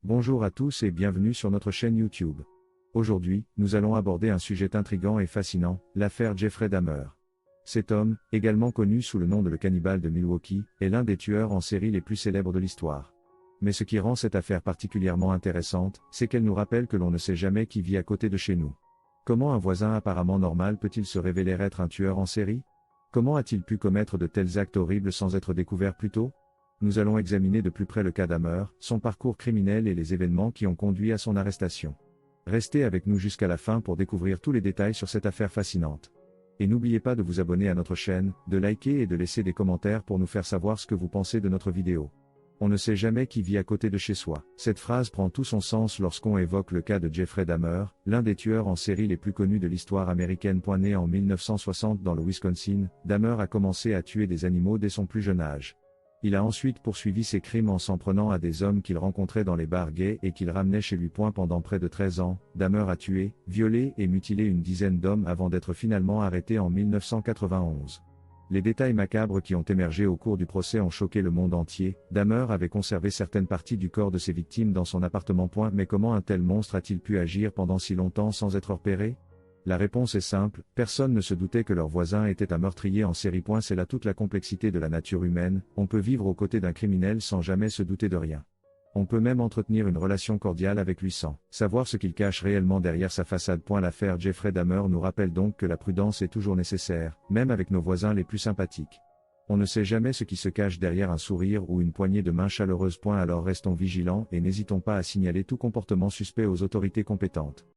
Bonjour à tous et bienvenue sur notre chaîne YouTube. Aujourd'hui, nous allons aborder un sujet intrigant et fascinant, l'affaire Jeffrey Dahmer. Cet homme, également connu sous le nom de le cannibale de Milwaukee, est l'un des tueurs en série les plus célèbres de l'histoire. Mais ce qui rend cette affaire particulièrement intéressante, c'est qu'elle nous rappelle que l'on ne sait jamais qui vit à côté de chez nous. Comment un voisin apparemment normal peut-il se révéler être un tueur en série? Comment a-t-il pu commettre de tels actes horribles sans être découvert plus tôt? Nous allons examiner de plus près le cas Dahmer, son parcours criminel et les événements qui ont conduit à son arrestation. Restez avec nous jusqu'à la fin pour découvrir tous les détails sur cette affaire fascinante. Et n'oubliez pas de vous abonner à notre chaîne, de liker et de laisser des commentaires pour nous faire savoir ce que vous pensez de notre vidéo. On ne sait jamais qui vit à côté de chez soi. Cette phrase prend tout son sens lorsqu'on évoque le cas de Jeffrey Dahmer, l'un des tueurs en série les plus connus de l'histoire américaine. Né en 1960 dans le Wisconsin, Dahmer a commencé à tuer des animaux dès son plus jeune âge. Il a ensuite poursuivi ses crimes en s'en prenant à des hommes qu'il rencontrait dans les bars gays et qu'il ramenait chez lui. Pendant près de 13 ans, Dahmer a tué, violé et mutilé une dizaine d'hommes avant d'être finalement arrêté en 1991. Les détails macabres qui ont émergé au cours du procès ont choqué le monde entier. Dahmer avait conservé certaines parties du corps de ses victimes dans son appartement. Mais comment un tel monstre a-t-il pu agir pendant si longtemps sans être repéré? La réponse est simple, personne ne se doutait que leur voisin était un meurtrier en série. C'est là toute la complexité de la nature humaine, on peut vivre aux côtés d'un criminel sans jamais se douter de rien. On peut même entretenir une relation cordiale avec lui sans savoir ce qu'il cache réellement derrière sa façade. L'affaire Jeffrey Dahmer nous rappelle donc que la prudence est toujours nécessaire, même avec nos voisins les plus sympathiques. On ne sait jamais ce qui se cache derrière un sourire ou une poignée de main chaleureuse. Alors restons vigilants et n'hésitons pas à signaler tout comportement suspect aux autorités compétentes.